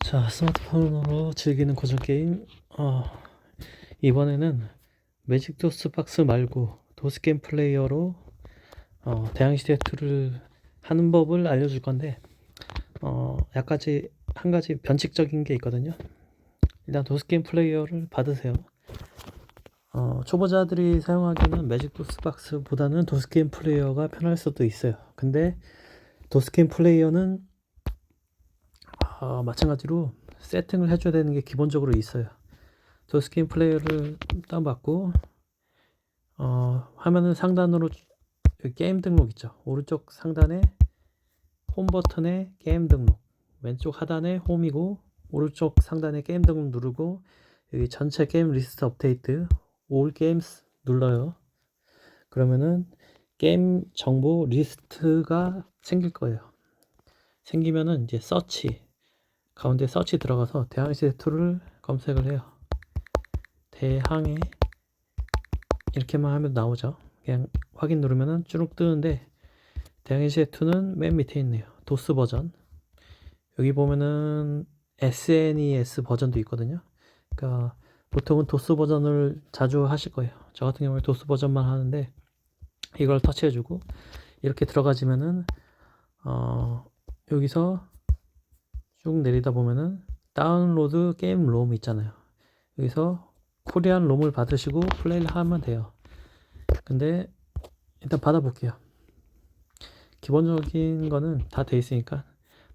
자, 스마트폰으로 즐기는 고전 게임. 이번에는 매직 도스 박스 말고 도스 게임 플레이어로 대항시대 2를 하는 법을 알려줄 건데, 약까지 한 가지 변칙적인 게 있거든요. 일단 도스 게임 플레이어를 받으세요. 초보자들이 사용하기에는 매직 도스 박스보다는 도스 게임 플레이어가 편할 수도 있어요. 근데 도스 게임 플레이어는 마찬가지로 세팅을 해줘야 되는 게 기본적으로 있어요. 도스게임 플레이어를 다운받고 화면은 상단으로 게임 등록 있죠. 오른쪽 상단에 홈 버튼에 게임 등록, 왼쪽 하단에 홈이고 오른쪽 상단에 게임 등록 누르고 여기 전체 게임 리스트 업데이트 올 게임스 눌러요. 그러면은 게임 정보 리스트가 생길 거예요. 생기면은 이제 서치 가운데 서치 들어가서 대항시대 2를 검색을 해요. 대항해 이렇게만 하면 나오죠. 그냥 확인 누르면은 쭉 뜨는데 대항해시대 2는 맨 밑에 있네요. 도스 버전. 여기 보면은 SNES 버전도 있거든요. 그러니까 보통은 도스 버전을 자주 하실 거예요. 저 같은 경우에 도스 버전만 하는데 이걸 터치해주고 이렇게 들어가지면은 여기서 쭉 내리다 보면은 다운로드 게임 롬 있잖아요. 여기서 코리안 롬을 받으시고 플레이를 하면 돼요. 근데 일단 받아볼게요. 기본적인 거는 다 돼 있으니까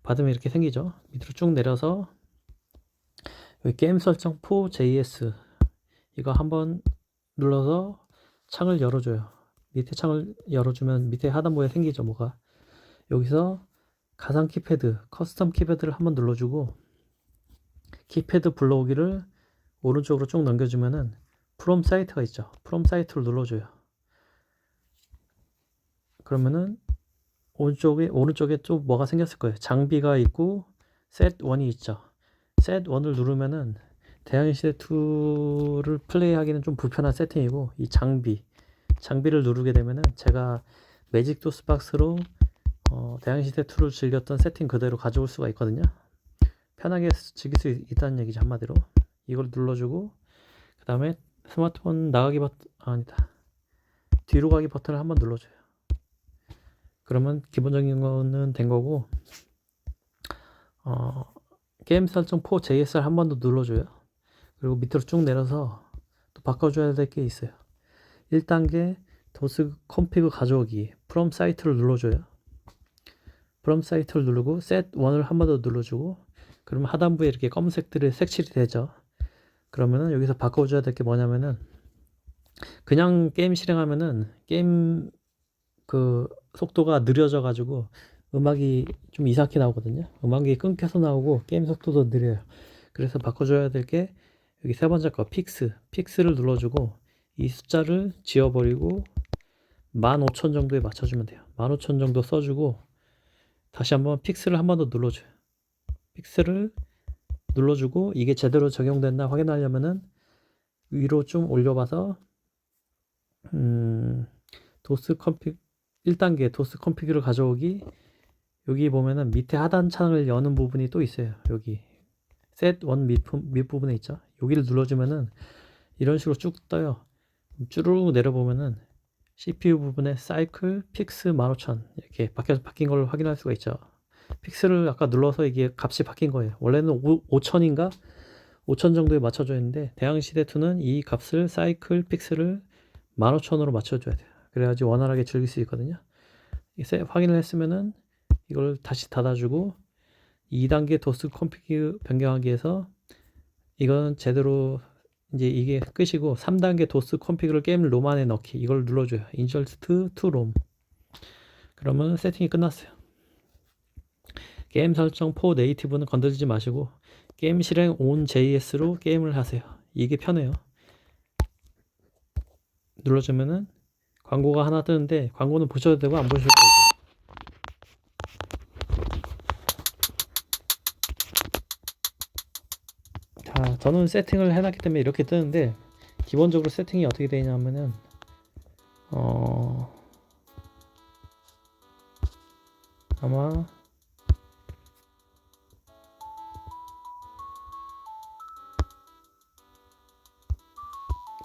받으면 이렇게 생기죠. 밑으로 쭉 내려서 여기 게임 설정 4JS 이거 한번 눌러서 창을 열어줘요. 밑에 창을 열어주면 밑에 하단부에 생기죠. 뭐가 여기서 가상 키패드 커스텀 키패드를 한번 눌러주고 키패드 불러오기를 오른쪽으로 쭉 넘겨주면은 프롬 사이트가 있죠. 프롬 사이트를 눌러줘요. 그러면은 오른쪽에 좀 뭐가 생겼을 거예요. 장비가 있고 셋 1이 있죠. 셋 1을 누르면은 대항시대 2를 플레이하기는 좀 불편한 세팅이고 이 장비를 누르게 되면은 제가 매직 도스 박스로 대항시대 2를 즐겼던 세팅 그대로 가져올 수가 있거든요. 편하게 즐길 수 있다는 얘기죠. 한마디로 이걸 눌러주고 그 다음에 스마트폰 나가기 버튼 아니다 뒤로 가기 버튼을 한번 눌러줘요. 그러면 기본적인 거는 된 거고 게임 설정 4 JSR 한 번 더 눌러줘요. 그리고 밑으로 쭉 내려서 또 바꿔줘야 될 게 있어요. 1단계 도스 컴피그 가져오기 from 사이트를 눌러줘요. from 사이트를 누르고 set 1을 한 번 더 눌러주고 그러면 하단부에 이렇게 검은색들이 색칠이 되죠. 그러면은 여기서 바꿔줘야 될 게 뭐냐면은 그냥 게임 실행하면은 게임 그 속도가 느려져 가지고 음악이 좀 이상하게 나오거든요. 음악이 끊겨서 나오고 게임 속도도 느려요. 그래서 바꿔줘야 될 게 여기 세 번째 거 픽스를 눌러주고 이 숫자를 지워버리고 15,000 정도에 맞춰주면 돼요. 15,000 정도 써주고 다시 한번 픽스를 한 번 더 눌러줘요. 픽스를 눌러주고 이게 제대로 적용됐나 확인하려면은 위로 좀 올려봐서 도스 컴피 1단계 도스 컴피그를 가져오기 여기 보면은 밑에 하단 창을 여는 부분이 또 있어요. 여기 set 1 밑부분에 있죠. 여기를 눌러주면은 이런 식으로 쭉 떠요. 쭈르륵 내려보면은 CPU 부분에 사이클 픽스 15,000 이렇게 바뀐 걸 확인할 수가 있죠. 픽스를 아까 눌러서 이게 값이 바뀐 거예요. 원래는 5,000인가 5,000 정도에 맞춰줘야 했는데 대항시대 2는 이 값을 사이클 픽스를 15,000으로 맞춰줘야 돼요. 그래야지 원활하게 즐길 수 있거든요. 확인을 했으면은 이걸 다시 닫아주고 2단계 도스 컴피그 변경하기에서 이건 제대로 이제 이게 끝이고 3단계 도스 컴피그를 게임 롬 안에 넣기 이걸 눌러줘요. insert to rom 그러면 세팅이 끝났어요. 게임 설정 4 네이티브는 건드리지 마시고 게임 실행 on JS로 게임을 하세요. 이게 편해요. 눌러주면은 광고가 하나 뜨는데 광고는 보셔도 되고 안 보셔도 되고 자, 저는 세팅을 해놨기 때문에 이렇게 뜨는데 기본적으로 세팅이 어떻게 되냐면은 아마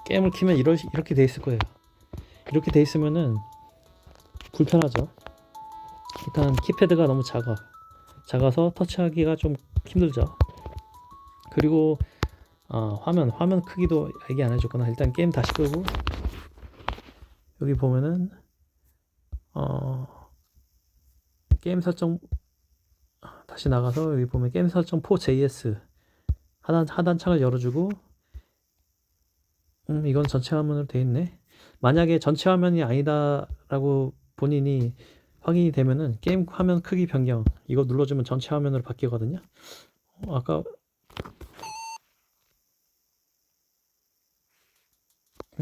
게임을 키면 이렇게 돼 있을 거예요. 이렇게 돼 있으면은 불편하죠. 일단 키패드가 너무 작아서 터치하기가 좀 힘들죠. 그리고 화면 크기도 얘기 안 해줬구나. 일단 게임 다시 끄고 여기 보면은 게임 설정 다시 나가서 여기 보면 게임 설정 4JS 하단 창을 열어주고 이건 전체 화면으로 돼 있네. 만약에 전체 화면이 아니다라고 본인이 확인이 되면은 게임 화면 크기 변경 이거 눌러주면 전체 화면으로 바뀌거든요. 아까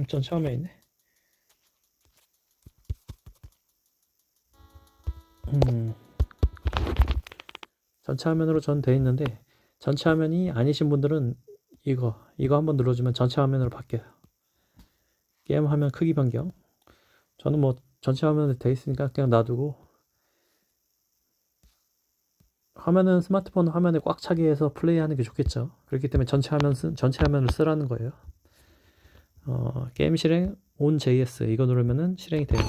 전체 화면에 있네. 전체 화면으로 전 돼 있는데 전체 화면이 아니신 분들은 이거 한번 눌러주면 전체 화면으로 바뀌어요. 게임 화면 크기 변경. 저는 뭐 전체 화면으로 돼 있으니까 그냥 놔두고 화면은 스마트폰 화면에 꽉 차게 해서 플레이하는 게 좋겠죠. 그렇기 때문에 전체 화면을 쓰라는 거예요. 게임 실행 OnJS 이거 누르면은 실행이 돼요.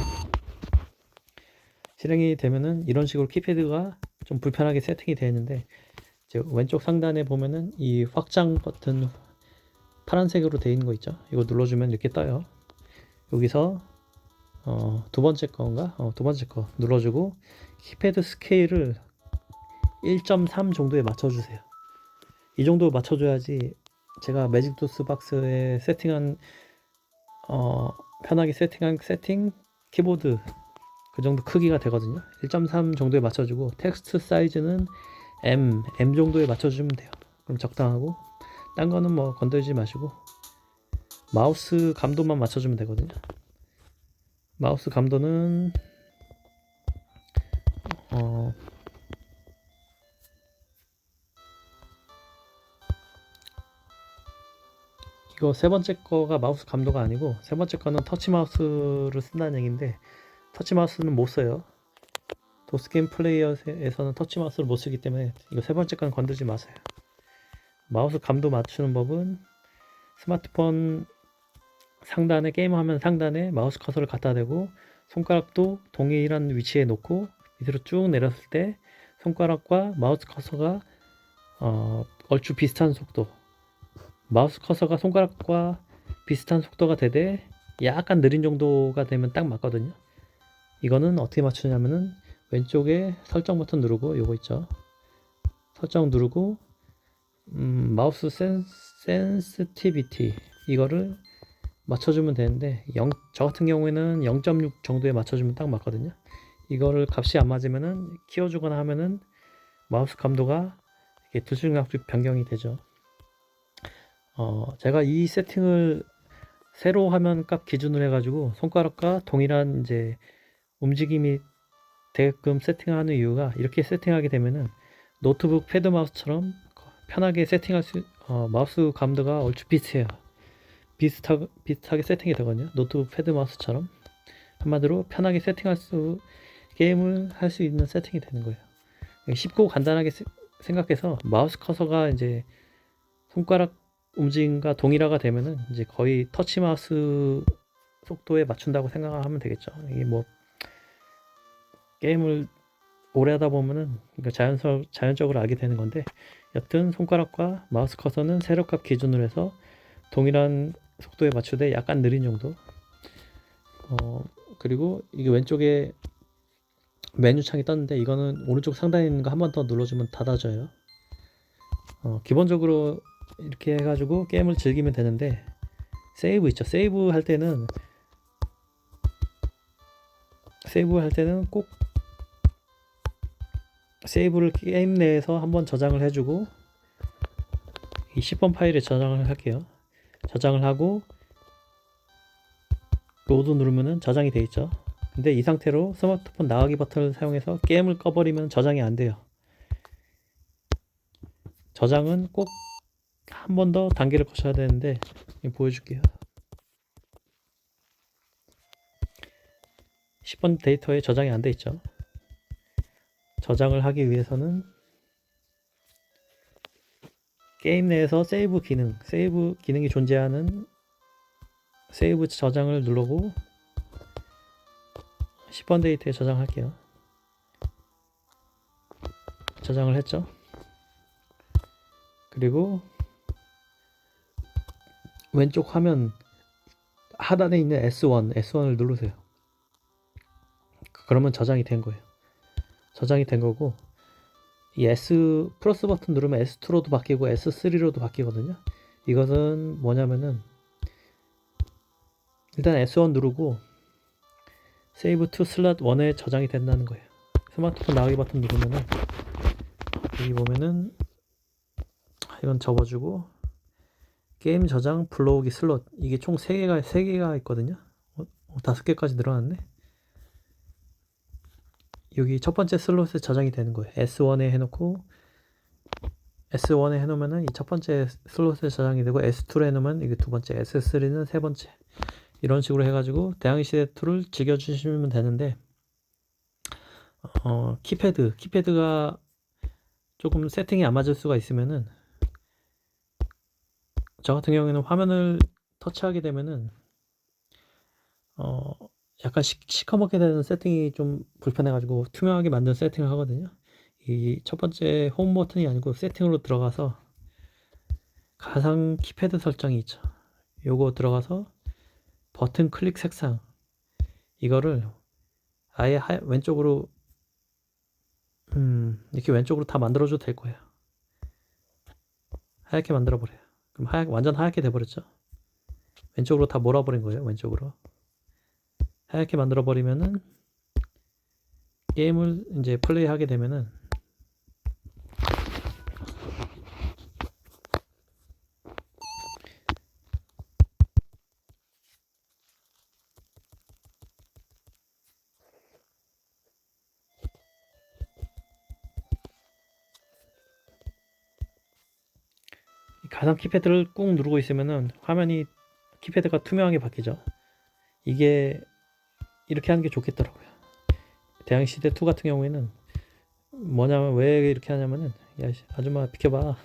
실행이 되면은 이런 식으로 키패드가 좀 불편하게 세팅이 되어 있는데 왼쪽 상단에 보면은 이 확장 버튼 파란색으로 되어 있는 거 있죠. 이거 눌러주면 이렇게 떠요. 여기서 두 번째 거 눌러주고 키패드 스케일을 1.3 정도에 맞춰주세요. 이 정도 맞춰줘야지 제가 매직도스 박스에 세팅한 편하게 세팅한 키보드 그 정도 크기가 되거든요. 1.3 정도에 맞춰주고 텍스트 사이즈는 M 정도에 맞춰주면 돼요. 그럼 적당하고 딴 거는 뭐 건들지 마시고 마우스 감도만 맞춰주면 되거든요. 마우스 감도는 이거 세 번째 거가 마우스 감도가 아니고 세 번째 거는 터치 마우스를 쓴다는 얘기인데 터치 마우스는 못 써요. 도스게임 플레이어에서는 터치 마우스를 못 쓰기 때문에 이거 세 번째 건 건들지 마세요. 마우스 감도 맞추는 법은 스마트폰 상단에 게임 화면 상단에 마우스 커서를 갖다 대고 손가락도 동일한 위치에 놓고 밑으로 쭉 내렸을 때 손가락과 마우스 커서가 얼추 비슷한 속도 마우스 커서가 손가락과 비슷한 속도가 되되 약간 느린 정도가 되면 딱 맞거든요. 이거는 어떻게 맞추냐면은 왼쪽에 설정 버튼 누르고 요거 있죠. 설정 누르고 마우스 센스티비티 이거를 맞춰주면 되는데 저 같은 경우에는 0.6 정도에 맞춰주면 딱 맞거든요. 이거를 값이 안 맞으면은 키워주거나 하면은 마우스 감도가 이렇게 들쑥날쑥 변경이 되죠. 제가 이 세팅을 세로 화면 값 기준으로 해가지고 손가락과 동일한 이제 움직임이 되게끔 세팅하는 이유가 이렇게 세팅하게 되면은 노트북 패드 마우스처럼 편하게 세팅할 마우스 감도가 얼추 비슷해요. 비슷하게 세팅이 되거든요. 노트북 패드 마우스처럼 한마디로 편하게 게임을 할 수 있는 세팅이 되는 거예요. 쉽고 간단하게 생각해서 마우스 커서가 이제 손가락 움직임과 동일화가 되면은 이제 거의 터치 마우스 속도에 맞춘다고 생각하면 되겠죠. 이게 뭐 게임을 오래 하다 보면은 자연적으로 알게 되는 건데 여튼 손가락과 마우스 커서는 세로값 기준으로 해서 동일한 속도에 맞추되 약간 느린 정도. 그리고 이게 왼쪽에 메뉴창이 떴는데 이거는 오른쪽 상단에 있는 거 한 번 더 눌러주면 닫아져요. 기본적으로 이렇게 해가지고 게임을 즐기면 되는데 세이브 있죠. 세이브 할 때는 꼭 세이브를 게임 내에서 한번 저장을 해주고 이 10번 파일에 저장을 할게요. 저장을 하고 로드 누르면은 저장이 돼 있죠. 근데 이 상태로 스마트폰 나가기 버튼을 사용해서 게임을 꺼버리면 저장이 안 돼요. 저장은 꼭 한 번 더 단계를 거쳐야 되는데 보여줄게요. 10번 데이터에 저장이 안 돼 있죠. 저장을 하기 위해서는 게임 내에서 세이브 기능이 존재하는 세이브 저장을 누르고 10번 데이터에 저장할게요. 저장을 했죠. 그리고 왼쪽 화면 하단에 있는 S1을 누르세요. 그러면 저장이 된 거예요. 저장이 된 거고, 이 S 플러스 버튼 누르면 S2로도 바뀌고 S3로도 바뀌거든요. 이것은 뭐냐면은 일단 S1 누르고 Save to Slot 1에 저장이 된다는 거예요. 스마트폰 나가기 버튼 누르면은 여기 보면은 이건 접어주고 게임 저장 불러오기 슬롯, 이게 총 3개가 있거든요. 5개까지 늘어났네. 여기 첫 번째 슬롯에 저장이 되는 거예요. S1에 해놓고 S1에 해놓으면은 이 첫 번째 슬롯에 저장이 되고, S2로 해놓으면 이게 두 번째, S3는 세 번째, 이런 식으로 해가지고 대항시대 2를 즐겨주시면 되는데, 키패드가 조금 세팅이 안 맞을 수가 있으면은, 저 같은 경우에는 화면을 터치하게 되면은 약간 시커멓게 되는 세팅이 좀 불편해가지고 투명하게 만든 세팅을 하거든요. 이 첫 번째 홈 버튼이 아니고 세팅으로 들어가서 가상 키패드 설정이 있죠. 요거 들어가서 버튼 클릭 색상, 이거를 아예 왼쪽으로 이렇게 왼쪽으로 다 만들어줘도 될 거예요. 하얗게 만들어 버려요. 그럼 완전 하얗게 돼버렸죠. 왼쪽으로 다 몰아버린 거예요. 왼쪽으로 하얗게 만들어 버리면은 게임을 이제 플레이하게 되면은 가상 키패드를 꾹 누르고 있으면은 화면이, 키패드가 투명하게 바뀌죠. 이게 이렇게 하는 게 좋겠더라고요. 대항시대 2 같은 경우에는 뭐냐면, 왜 이렇게 하냐면은, 야 아줌마 비켜봐,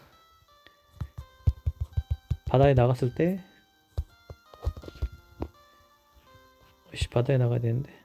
바다에 나갔을 때 바다에 나가야 되는데,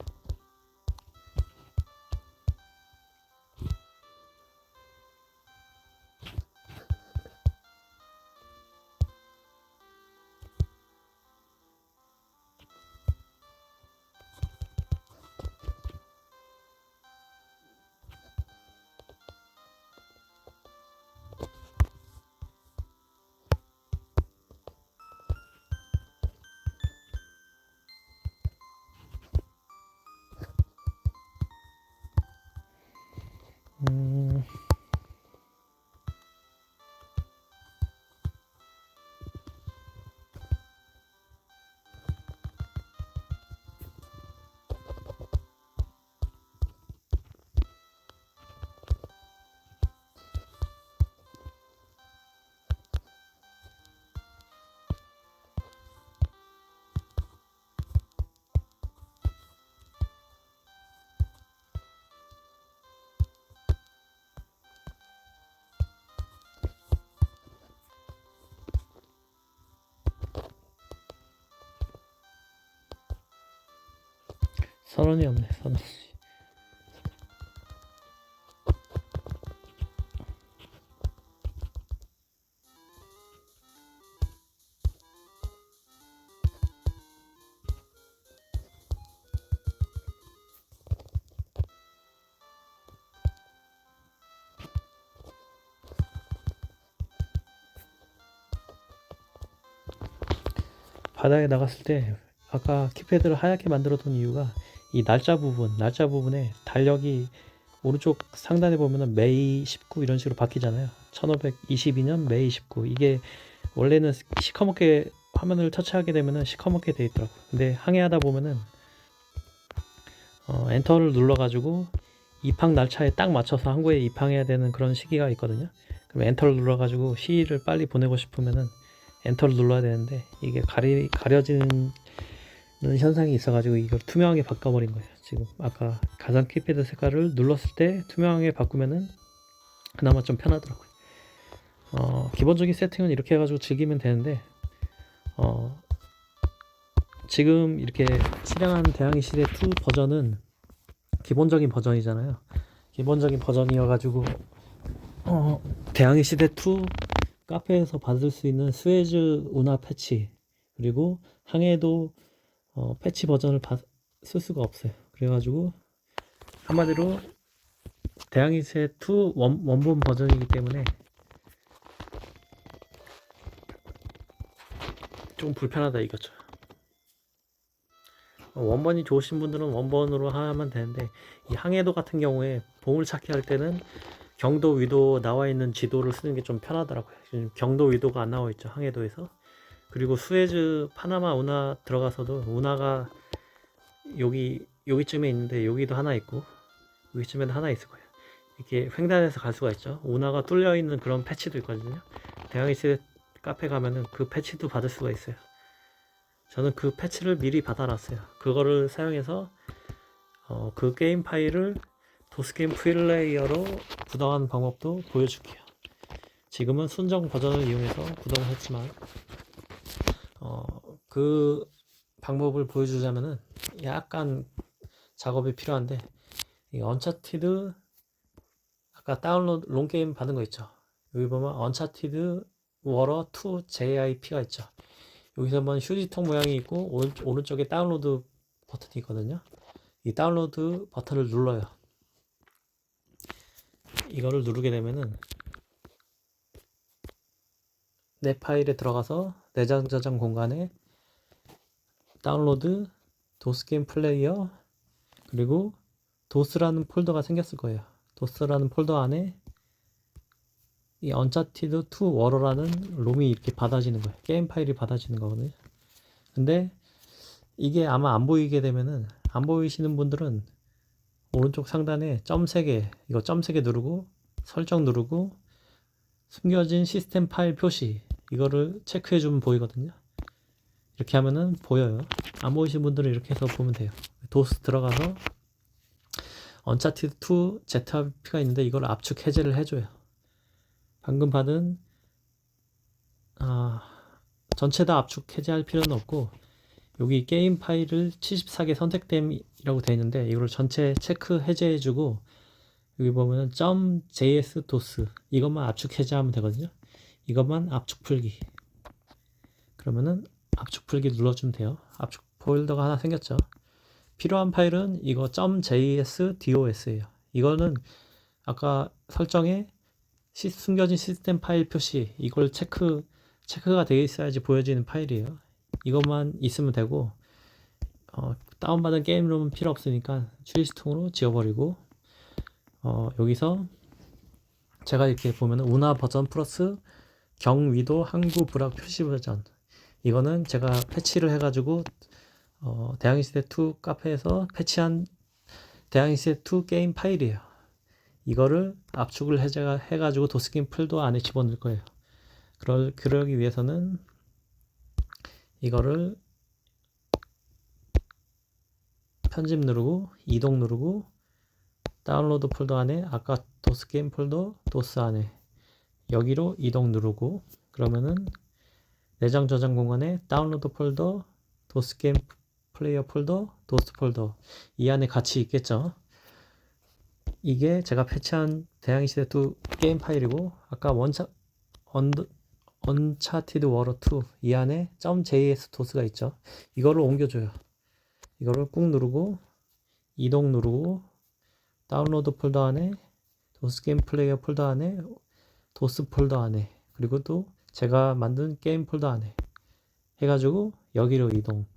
선언이 없네. 선언. 바다에 나갔을 때 아까 키패드를 하얗게 만들었던 이유가, 이 날짜 부분에 달력이 오른쪽 상단에 보면은 메이 19 이런 식으로 바뀌잖아요. 1522년 메이 19, 이게 원래는 시커멓게, 화면을 터치하게 되면은 시커멓게 돼 있더라고요. 근데 항해하다 보면은 엔터를 눌러가지고 입항 날짜에 딱 맞춰서 항구에 입항해야 되는 그런 시기가 있거든요. 그럼 엔터를 눌러가지고 시일을 빨리 보내고 싶으면은 엔터를 눌러야 되는데, 이게 가려지는 현상이 있어가지고 이걸 투명하게 바꿔버린 거예요. 지금 아까 가상 키패드 색깔을 눌렀을 때 투명하게 바꾸면은 그나마 좀 편하더라고요. 기본적인 세팅은 이렇게 해가지고 즐기면 되는데, 지금 이렇게 실행한 대항해 시대 2 버전은 기본적인 버전이잖아요. 기본적인 버전이어가지고 대항해 시대 2 카페에서 받을 수 있는 스웨즈 운하 패치 그리고 항해도 패치 버전을 쓸 수가 없어요. 그래가지고 한마디로 대항해 시대 2 원본 버전이기 때문에 좀 불편하다 이거죠. 원본이 좋으신 분들은 원본으로 하면 되는데 이 항해도 같은 경우에 보물찾기 할 때는 경도 위도 나와 있는 지도를 쓰는 게 좀 편하더라고요. 지금 경도 위도가 안 나와 있죠, 항해도에서. 그리고 스웨즈 파나마 운하 들어가서도 운하가 여기쯤에 있는데 여기도 하나 있고 여기쯤에도 하나 있을 거예요. 이렇게 횡단해서 갈 수가 있죠. 운하가 뚫려 있는 그런 패치도 있거든요. 대항해시대 카페 가면은 그 패치도 받을 수가 있어요. 저는 그 패치를 미리 받아놨어요. 그거를 사용해서 그 게임 파일을 도스게임 플레이어로 구동하는 방법도 보여줄게요. 지금은 순정 버전을 이용해서 구동을 했지만 그 방법을 보여주자면은 약간 작업이 필요한데 이 언차티드 아까 다운로드 롱게임 받은 거 있죠. 여기 보면 언차티드 워러 2 JIP가 있죠. 여기서 한번 휴지통 모양이 있고 오른쪽에 다운로드 버튼이 있거든요. 이 다운로드 버튼을 눌러요. 이거를 누르게 되면은 내 파일에 들어가서 내장 저장 공간에 다운로드 도스게임 플레이어 그리고 도스라는 폴더가 생겼을 거예요. 도스라는 폴더 안에 이 언차티드 2 워러라는 롬이 이렇게 받아지는 거예요. 게임 파일이 받아지는 거거든요. 근데 이게 아마 안 보이게 되면은 안 보이시는 분들은 오른쪽 상단에 점 3개 이거 점 3개 누르고 설정 누르고 숨겨진 시스템 파일 표시 이거를 체크해 주면 보이거든요. 이렇게 하면은 보여요. 안 보이시는 분들은 이렇게 해서 보면 돼요. 도스 들어가서 언차티드 2 ZRP가 있는데 이걸 압축 해제를 해줘요. 방금 받은 전체 다 압축 해제할 필요는 없고 여기 게임 파일을 74개 선택됨이라고 되어 있는데 이걸 전체 체크 해제해주고 여기 보면은 .js 도스 이것만 압축 해제하면 되거든요. 이것만 압축 풀기 그러면은 압축 풀기 눌러주면 돼요. 압축 폴더가 하나 생겼죠. 필요한 파일은 이거 .js dos예요. 이거는 아까 설정에 숨겨진 시스템 파일 표시 이걸 체크가 되어 있어야지 보여지는 파일이에요. 이것만 있으면 되고 다운받은 게임룸은 필요 없으니까 휴지통으로 지워버리고 여기서 제가 이렇게 보면 운하 버전 플러스 경위도 항구 불락 표시 버전 이거는 제가 패치를 해가지고 대항해시대 2 카페에서 패치한 대항해시대 2 게임 파일이에요. 이거를 압축을 해가지고 도스게임 폴더 안에 집어넣을 거예요. 그러기 위해서는 이거를 편집 누르고 이동 누르고 다운로드 폴더 안에 아까 도스게임 폴더 도스 안에 여기로 이동 누르고 그러면은 내장 저장 공간에 다운로드 폴더 도스게임 플레이어 폴더 도스 폴더 이 안에 같이 있겠죠. 이게 제가 패치한 대항해시대 2 게임 파일이고 아까 언차티드 워러 2 이 안에 .js 도스가 있죠. 이거를 옮겨줘요. 이거를 꾹 누르고 이동 누르고 다운로드 폴더 안에 도스게임 플레이어 폴더 안에 도스 폴더 안에 그리고 또 제가 만든 게임 폴더 안에 해가지고 여기로 이동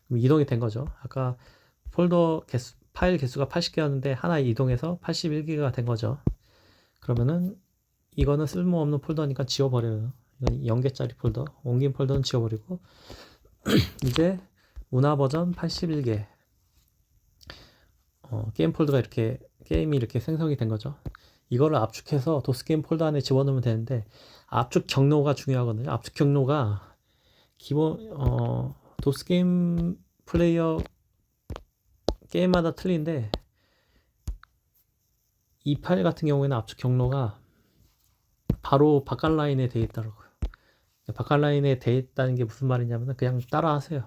그럼 이동이 된 거죠. 아까 파일 개수가 80개였는데 하나 이동해서 81개가 된 거죠. 그러면은 이거는 쓸모없는 폴더니까 지워버려요. 이건 0개짜리 폴더 옮긴 폴더는 지워버리고 이제 운하 버전 81개 게임 폴더가 게임이 이렇게 생성이 된 거죠. 이거를 압축해서 도스게임 폴더 안에 집어넣으면 되는데 압축 경로가 중요하거든요. 압축 경로가 기본 도스게임 플레이어 게임마다 틀린데 이 파일 같은 경우에는 압축 경로가 바로 바깥 라인에 되어 있더라고요. 바깥라인에 돼 있다는 게 무슨 말이냐면 그냥 따라 하세요.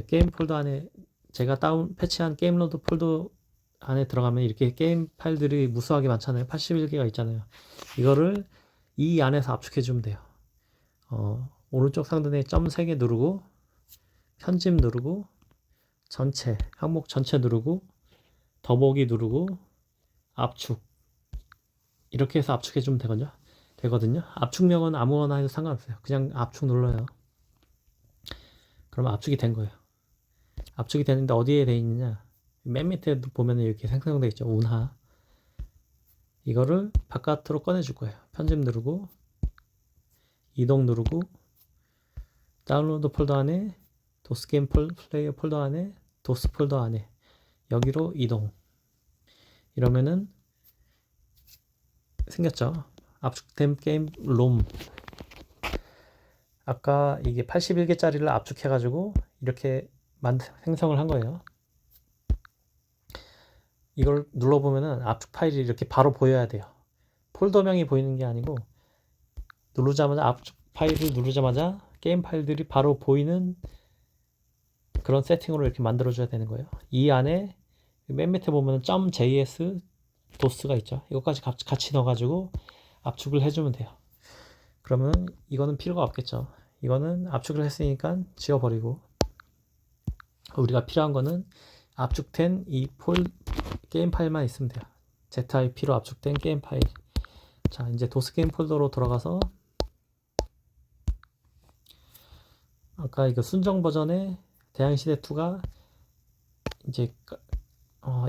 게임 폴더 안에 제가 패치한 게임 로드 폴더 안에 들어가면 이렇게 게임 파일들이 무수하게 많잖아요. 81개가 있잖아요. 이거를 이 안에서 압축해 주면 돼요. 오른쪽 상단에 점 3개 누르고 편집 누르고 전체 항목 전체 누르고 더보기 누르고 압축 이렇게 해서 압축해 주면 되거든요. 압축명은 아무거나 해도 상관없어요. 그냥 압축 눌러요. 그러면 압축이 된 거예요. 압축이 되는데 어디에 돼 있느냐? 맨 밑에 보면 이렇게 생성되어 있죠. 운하. 이거를 바깥으로 꺼내 줄 거예요. 편집 누르고 이동 누르고 다운로드 폴더 안에 도스 게임 플레이어 폴더 안에 도스 폴더 안에 여기로 이동. 이러면은 생겼죠. 압축된 게임 롬. 아까 이게 81개짜리를 압축해가지고 이렇게 생성을 한 거예요. 이걸 눌러보면은 압축 파일이 이렇게 바로 보여야 돼요. 폴더명이 보이는 게 아니고 누르자마자 압축 파일을 누르자마자 게임 파일들이 바로 보이는 그런 세팅으로 이렇게 만들어줘야 되는 거예요. 이 안에 맨 밑에 보면 .js 도스가 있죠. 이것까지 같이 넣어가지고 압축을 해주면 돼요. 그러면 이거는 필요가 없겠죠. 이거는 압축을 했으니까 지워버리고 우리가 필요한 거는 압축된 이 게임 파일만 있으면 돼요. ZIP로 압축된 게임 파일. 자, 이제 도스 게임 폴더로 들어가서 아까 이거 순정 버전의 대항시대2가 이제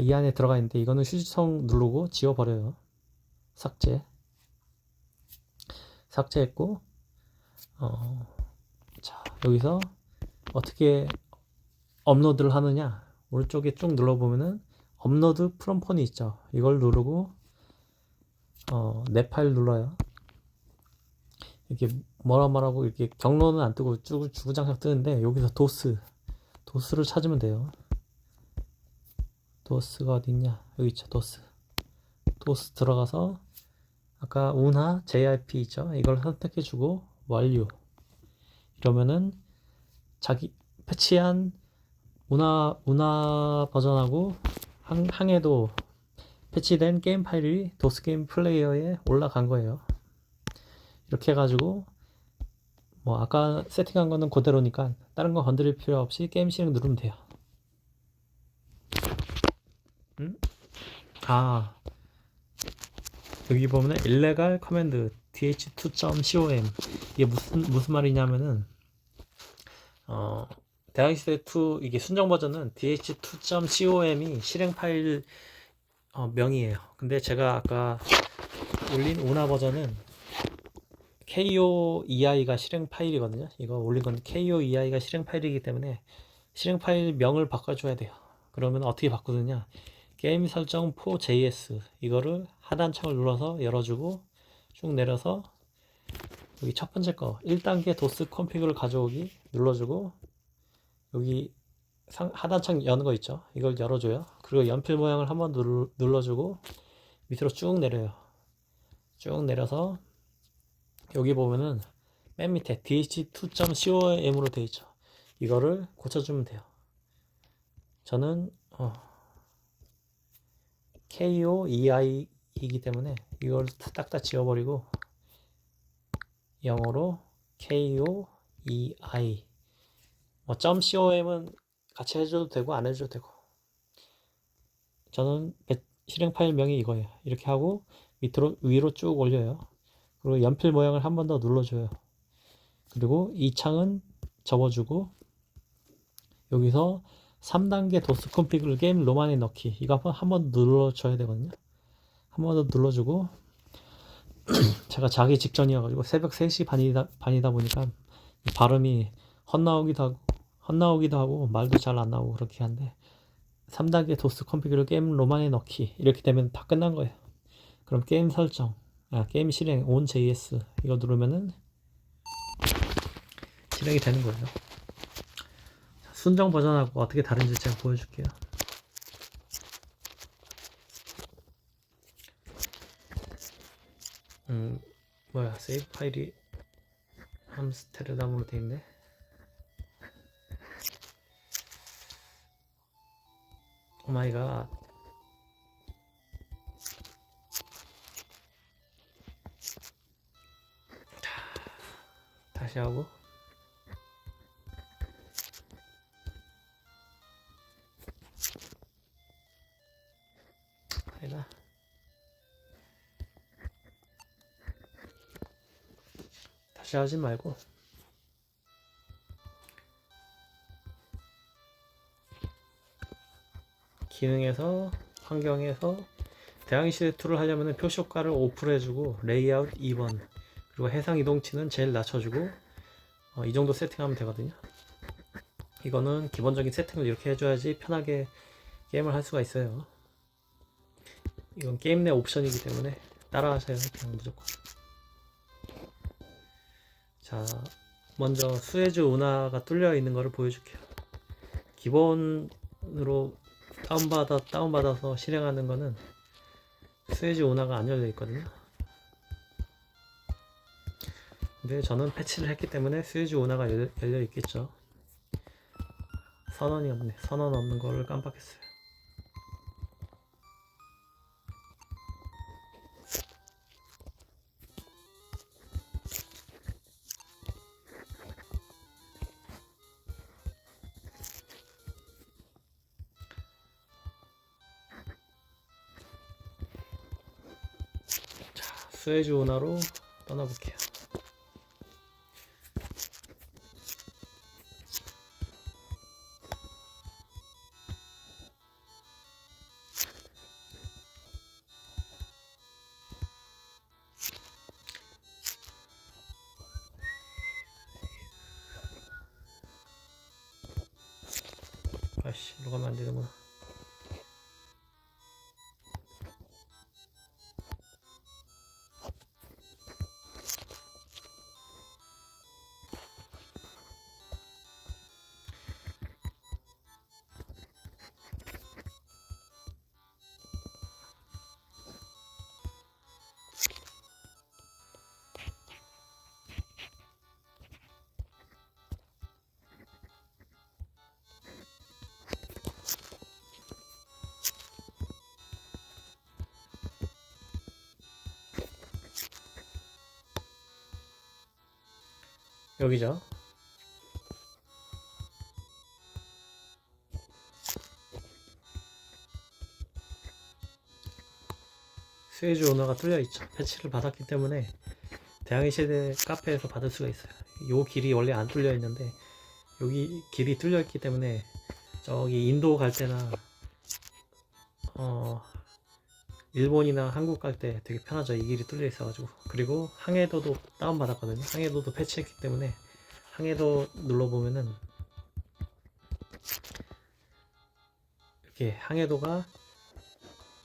이 안에 들어가 있는데 이거는 휴지통 누르고 지워버려요. 삭제했고 자, 여기서 어떻게 업로드를 하느냐, 오른쪽에 쭉 눌러보면은 업로드 프롬 폰이 있죠. 이걸 누르고 내 파일 눌러요. 이렇게 뭐라고 이렇게 경로는 안 뜨고 주구장창 뜨는데 여기서 도스를 찾으면 돼요. 도스가 어디 있냐? 여기 있죠. 도스 들어가서 아까 운하 JIP 있죠. 이걸 선택해 주고 완료. 이러면은 자기 패치한 운하 버전하고 항에도 패치된 게임 파일이 도스 게임 플레이어에 올라간 거예요. 이렇게 해가지고 뭐 아까 세팅한 거는 그대로니까 다른 거 건드릴 필요 없이 게임 실행 누르면 돼요. 여기 보면 illegal command dh2.com 이게 무슨 말이냐면은 대항시대2 이게 순정 버전은 dh2.com이 실행 파일 명이에요. 근데 제가 아까 올린 운하 버전은 koei가 실행 파일이거든요. 이거 올린 건 koei가 실행 파일이기 때문에 실행 파일 명을 바꿔줘야 돼요. 그러면 어떻게 바꾸느냐? 게임 설정 4js 이거를 하단창을 눌러서 열어주고 쭉 내려서 여기 첫 번째 거 1단계 도스 컴피그를 가져오기 눌러주고 여기 하단창 여는 거 있죠. 이걸 열어줘요. 그리고 연필 모양을 한번 눌러주고 밑으로 쭉 내려요. 쭉 내려서 여기 보면은 맨 밑에 dh2.com으로 되어 있죠. 이거를 고쳐주면 돼요. 저는 koei이기 때문에 이걸 딱딱 지워버리고 영어로 koei .com은 같이 해줘도 되고 안 해줘도 되고 저는 실행 파일 명이 이거예요. 이렇게 하고 위로 쭉 올려요. 그리고 연필 모양을 한 번 더 눌러줘요. 그리고 이 창은 접어주고 여기서 3단계 도스 컴피그를 게임 롬 안에 넣기 이거 한 번 눌러줘야 되거든요. 한 번 더 눌러주고 제가 자기 직전이어가지고 새벽 3시 반이다 보니까 발음이 헛나오기도 하고 말도 잘 안 나오고 그렇게 한데 3단계 도스 컴피그를 게임 롬 안에 넣기 이렇게 되면 다 끝난 거예요. 그럼 게임 설정 게임 실행 on js 이거 누르면은 실행이 되는 거예요. 순정 버전하고 어떻게 다른지 제가 보여줄게요. 세이브 파일이 암스테르담으로 돼 있네. 오 마이 갓. 다시 하고. 아니다. 다시 하지 말고. 기능에서, 환경에서 대항시대 2를 하려면 표시 효과를 오프로 해주고 레이아웃 2번 그리고 해상 이동치는 제일 낮춰주고 이 정도 세팅하면 되거든요. 이거는 기본적인 세팅을 이렇게 해줘야지 편하게 게임을 할 수가 있어요. 이건 게임 내 옵션이기 때문에 따라하셔야 그냥 무조건. 자, 먼저 수에즈 운하가 뚫려 있는 거를 보여줄게요. 기본으로 다운받아서 실행하는 거는 수에즈 운하가 안 열려 있거든요. 근데 저는 패치를 했기 때문에 수에즈 운하가 열려 있겠죠. 선언이 없네. 선언 없는 거를 깜빡했어요. 자, 수에즈 운하로 떠나볼게요. 아이씨, 이거 가면 안 되는구나. 여기죠. 수에즈 운하가 뚫려 있죠. 패치를 받았기 때문에 대항해 시대 카페에서 받을 수가 있어요. 요 길이 원래 안 뚫려 있는데 여기 길이 뚫려 있기 때문에 저기 인도 갈 때나 일본이나 한국 갈 때 되게 편하죠. 이 길이 뚫려 있어가지고. 그리고 항해도도 다운받았거든요. 항해도도 패치했기 때문에 항해도 눌러보면은 이렇게 항해도가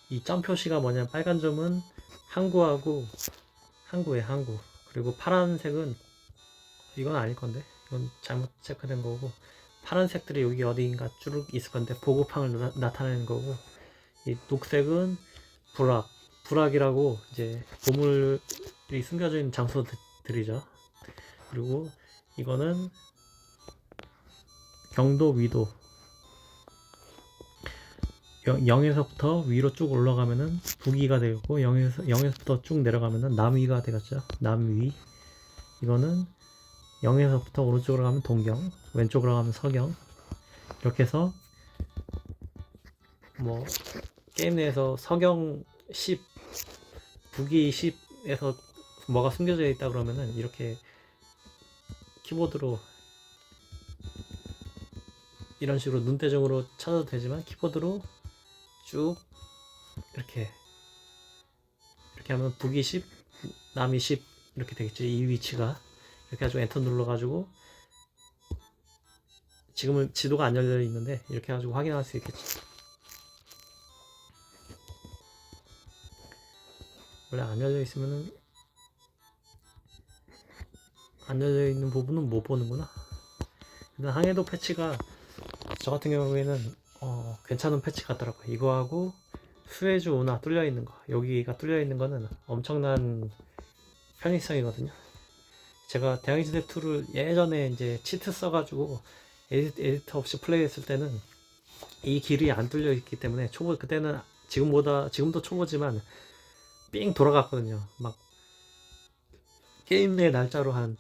이 점 표시가 뭐냐면 빨간 점은 항구하고 항구에 항구, 그리고 파란색은 이건 아닐 건데 이건 잘못 체크된 거고, 파란색들이 여기 어디인가 쭉 있을 건데 보급항을 나타내는 거고, 이 녹색은 불악이라고 이제 보물이 숨겨져 있는 장소들이죠. 그리고 이거는 경도 위도, 0에서부터 위로 쭉 올라가면은 북위가 되고 0에서부터 쭉 내려가면은 남위가 되겠죠. 남위. 이거는 0에서부터 오른쪽으로 가면 동경, 왼쪽으로 가면 서경. 이렇게 해서 뭐 게임 내에서 서경 10, 북위 10에서 뭐가 숨겨져 있다 그러면은 이렇게 키보드로 이런 식으로 눈대중으로 찾아도 되지만 키보드로 쭉 이렇게 하면 북위 10, 남위 10 이렇게 되겠죠. 이 위치가 이렇게 해가지고 엔터 눌러가지고, 지금은 지도가 안 열려 있는데 이렇게 해가지고 확인할 수 있겠죠. 원래 안 열려 있으면은 안 열려 있는 부분은 못 보는구나. 일단 항해도 패치가 저 같은 경우에는 괜찮은 패치 같더라고요. 이거하고 수에즈 운하 뚫려 있는 거, 여기가 뚫려 있는 거는 엄청난 편의성이거든요. 제가 대항시대2를 예전에 이제 치트 써가지고 에디터 없이 플레이했을 때는 이 길이 안 뚫려 있기 때문에 초보, 그때는 지금도 초보지만 삥 돌아갔거든요. 막 게임 내 날짜로 한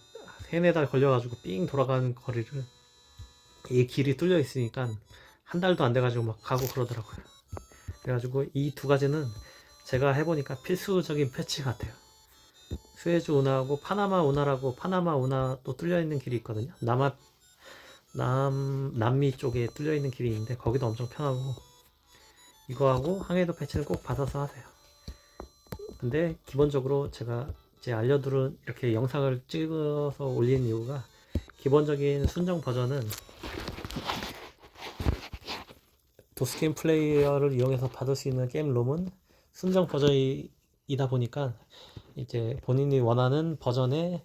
3-4달 걸려가지고 삥 돌아가는 거리를 이 길이 뚫려 있으니까 한 달도 안 돼가지고 막 가고 그러더라고요. 그래가지고 이 두 가지는 제가 해보니까 필수적인 패치 같아요. 스에즈 운하하고 파나마 운하라고, 파나마 운하 또 뚫려 있는 길이 있거든요. 남미 쪽에 뚫려 있는 길이 있는데 거기도 엄청 편하고, 이거하고 항해도 패치는 꼭 받아서 하세요. 근데 기본적으로 제가 이제 알려드린 이렇게 영상을 찍어서 올리는 이유가, 기본적인 순정 버전은 도스게임 플레이어를 이용해서 받을 수 있는 게임 롬은 순정 버전이다 보니까 이제 본인이 원하는 버전의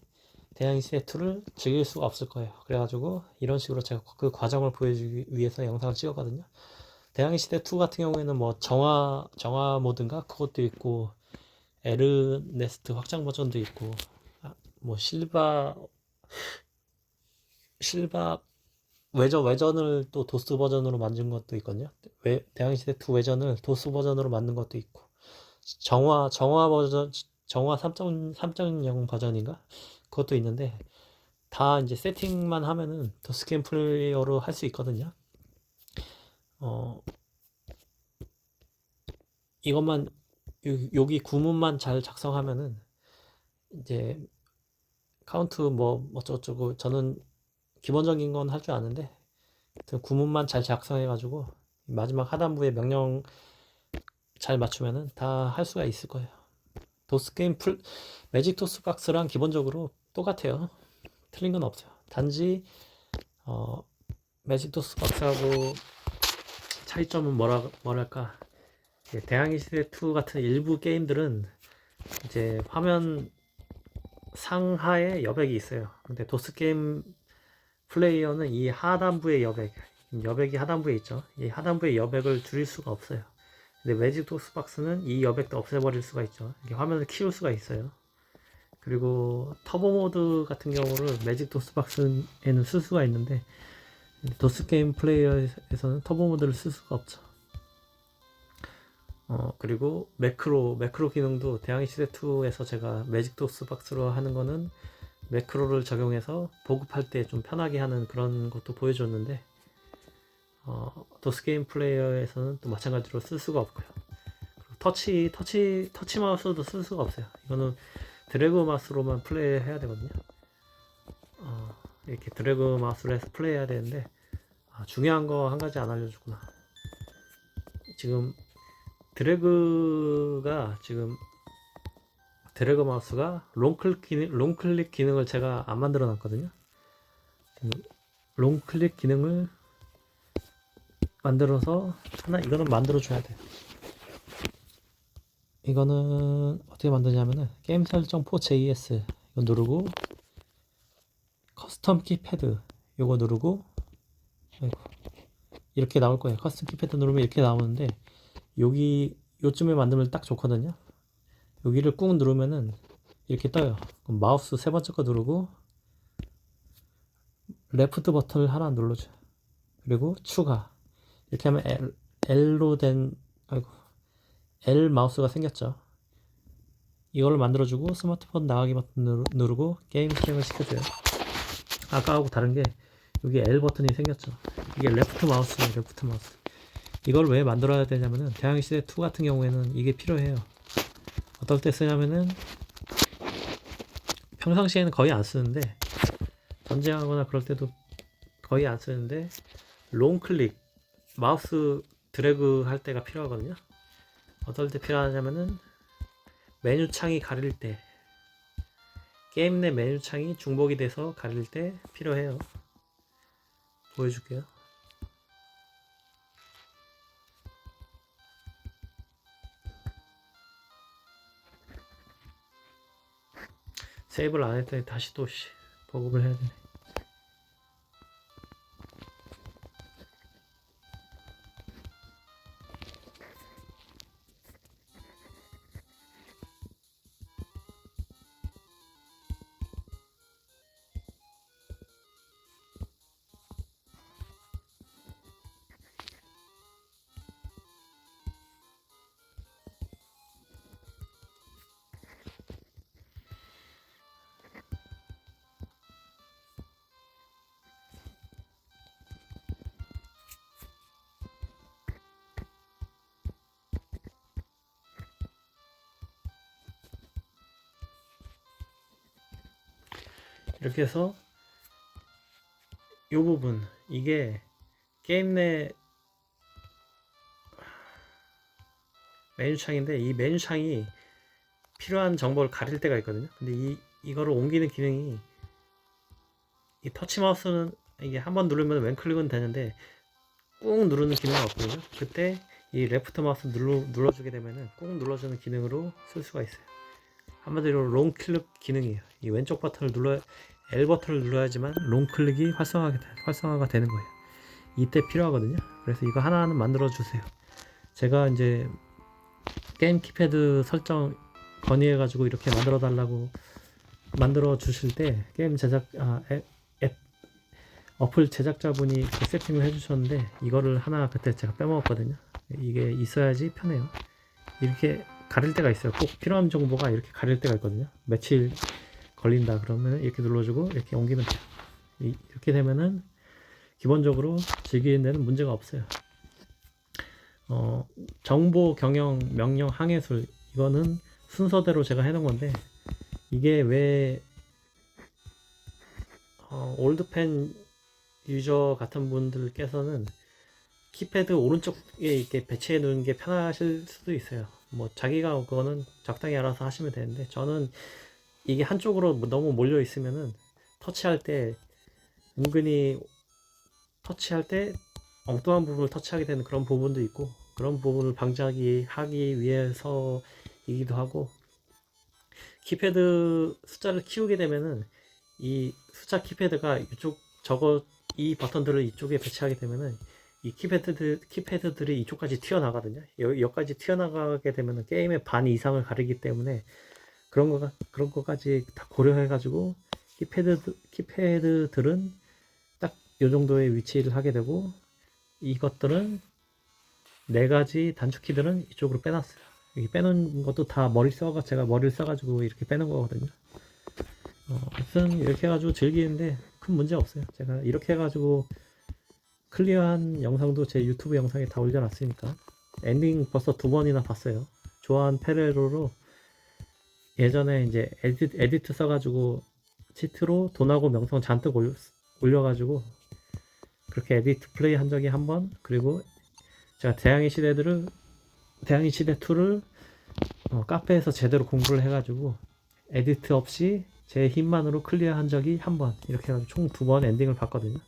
대항시대2를 즐길 수가 없을 거예요. 그래가지고 이런 식으로 제가 그 과정을 보여주기 위해서 영상을 찍었거든요. 대항시대2 같은 경우에는 뭐 정화 모드인가 그것도 있고, 에르네스트 확장 버전도 있고, 뭐 실바 외전을 또 도스 버전으로 만든 것도 있거든요. 대항시대2 외전을 도스 버전으로 만든 것도 있고, 정화 버전, 정화 3.0 버전인가 그것도 있는데, 다 이제 세팅만 하면은 도스게임 플레이어로 할 수 있거든요. 이것만, 여기 구문만 잘 작성하면은 이제 카운트 뭐 어쩌고저쩌고, 저는 기본적인 건 할 줄 아는데 구문만 잘 작성해가지고 마지막 하단부에 명령 잘 맞추면은 다 할 수가 있을 거예요. 매직 도스 박스랑 기본적으로 똑같아요. 틀린 건 없어요. 단지 매직 도스 박스하고 차이점은 뭐랄까, 대항해 시대 2 같은 일부 게임들은 이제 화면 상하에 여백이 있어요. 근데 도스 게임 플레이어는 이 하단부의 여백이 하단부에 있죠. 이 하단부의 여백을 줄일 수가 없어요. 근데 매직 도스 박스는 이 여백도 없애버릴 수가 있죠. 이게 화면을 키울 수가 있어요. 그리고 터보 모드 같은 경우를 매직 도스 박스에는 쓸 수가 있는데, 도스 게임 플레이어에서는 터보 모드를 쓸 수가 없죠. 그리고 매크로 기능도 대항해 시대 2에서 제가 매직 도스 박스로 하는 거는 매크로를 적용해서 보급할 때 좀 편하게 하는 그런 것도 보여줬는데, 도스 게임 플레이어에서는 또 마찬가지로 쓸 수가 없고요. 터치 마우스도 쓸 수가 없어요. 이거는 드래그 마우스로만 플레이 해야 되거든요. 이렇게 드래그 마우스로 해서 플레이 해야 되는데, 중요한 거 한 가지 안 알려주구나. 지금 드래그 마우스가 롱클릭 기능을 제가 안 만들어 놨거든요. 롱클릭 기능을 만들어서 이거는 만들어 줘야 돼요. 이거는 어떻게 만드냐면은 게임 설정 4JS 이거 누르고, 커스텀 키패드 이거 누르고, 이렇게 나올 거예요. 커스텀 키패드 누르면 이렇게 나오는데, 요쯤에 만들면 딱 좋거든요. 여기를 꾹 누르면은 이렇게 떠요. 그럼 마우스 세 번째 거 누르고 레프트 버튼을 하나 눌러줘요. 그리고 추가. 이렇게 하면 L 마우스가 생겼죠. 이걸 만들어주고 스마트폰 나가기 버튼 누르고 게임 실행을 시켜줘요. 아까하고 다른 게 여기 L 버튼이 생겼죠. 이게 레프트 마우스예요. 레프트 마우스. 이걸 왜 만들어야 되냐면은 대항해 시대 2 같은 경우에는 이게 필요해요. 어떨 때 쓰냐면은 평상시에는 거의 안 쓰는데, 전쟁하거나 그럴 때도 거의 안 쓰는데, 롱 클릭 마우스 드래그 할 때가 필요하거든요. 어떨 때 필요하냐면은 메뉴 창이 가릴 때, 게임 내 메뉴 창이 중복이 돼서 가릴 때 필요해요. 보여줄게요. 세이브를 안 했더니 다시 또 보급을 해야 되네. 이렇게 해서 이 부분, 이게 게임 내 메뉴 창인데, 이 메뉴 창이 필요한 정보를 가릴 때가 있거든요. 근데 이거를 옮기는 기능이, 이 터치 마우스는 이게 한번 누르면 왼클릭은 되는데 꾹 누르는 기능은 없거든요. 그때 이 레프트 마우스 눌러주게 되면은 꾹 눌러주는 기능으로 쓸 수가 있어요. 한마디로 롱 클릭 기능이에요. 이 왼쪽 버튼을 L 버튼을 눌러야지만 롱 클릭이 활성화가 되는 거예요. 이때 필요하거든요. 그래서 이거 하나는 만들어 주세요. 제가 이제 게임 키패드 설정 건의해 가지고 이렇게 만들어 달라고 만들어 주실 때 게임 어플 제작자분이 그 세팅을 해주셨는데, 이거를 하나 그때 제가 빼먹었거든요. 이게 있어야지 편해요. 이렇게 가릴 때가 있어요. 꼭 필요한 정보가 이렇게 가릴 때가 있거든요. 며칠 걸린다 그러면 이렇게 눌러주고 이렇게 옮기면 돼요. 이렇게 되면은 기본적으로 즐기는 데는 문제가 없어요. 정보 경영 명령 항해술, 이거는 순서대로 제가 해놓은 건데, 이게 왜 올드펜 유저 같은 분들께서는 키패드 오른쪽에 이렇게 배치해 놓는 게 편하실 수도 있어요. 뭐 자기가 그거는 적당히 알아서 하시면 되는데, 저는 이게 한쪽으로 너무 몰려 있으면은 터치할 때 은근히 터치할 때 엉뚱한 부분을 터치하게 되는 그런 부분도 있고, 그런 부분을 방지하기 위해서이기도 하고, 키패드 숫자를 키우게 되면은 이 숫자 키패드가 이 버튼들을 이쪽에 배치하게 되면은 이 키패드들이 이쪽까지 튀어나가거든요. 여기까지 튀어나가게 되면은 게임의 반 이상을 가리기 때문에 그런 것까지 다 고려해가지고 키패드들은 딱 이 정도의 위치를 하게 되고, 이것들은 네 가지 단축키들은 이쪽으로 빼놨어요. 여기 빼놓은 것도 다 제가 머리를 써가지고 이렇게 빼는 거거든요. 하여튼 이렇게 해가지고 즐기는데 큰 문제 없어요. 제가 이렇게 해가지고 클리어한 영상도 제 유튜브 영상에 다 올려놨으니까. 엔딩 벌써 2번이나 봤어요. 조한 페레로로 예전에 이제 에디트 써가지고 치트로 돈하고 명성 잔뜩 올려가지고 그렇게 에디트 플레이 한 적이 한 번, 그리고 제가 대항해 시대 2를 카페에서 제대로 공부를 해가지고 에디트 없이 제 힘만으로 클리어한 적이 한 번, 이렇게 해가지고 총 2번 엔딩을 봤거든요.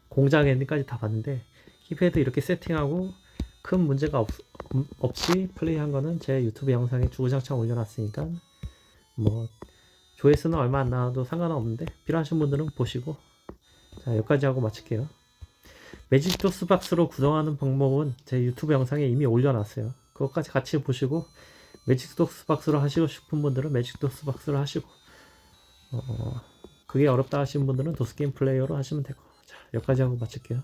공작 엔딩까지 다 봤는데, 키패드 이렇게 세팅하고 큰 문제가 없이 플레이한 거는 제 유튜브 영상에 주구장창 올려놨으니까 뭐 조회수는 얼마 안 나와도 상관은 없는데, 필요하신 분들은 보시고. 자, 여기까지 하고 마칠게요. 매직 도스박스로 구성하는 방법은 제 유튜브 영상에 이미 올려놨어요. 그것까지 같이 보시고, 매직 도스박스로 하시고 싶은 분들은 매직 도스박스로 하시고, 그게 어렵다 하시는 분들은 도스게임 플레이어로 하시면 되고. 자, 여기까지 하고 마칠게요.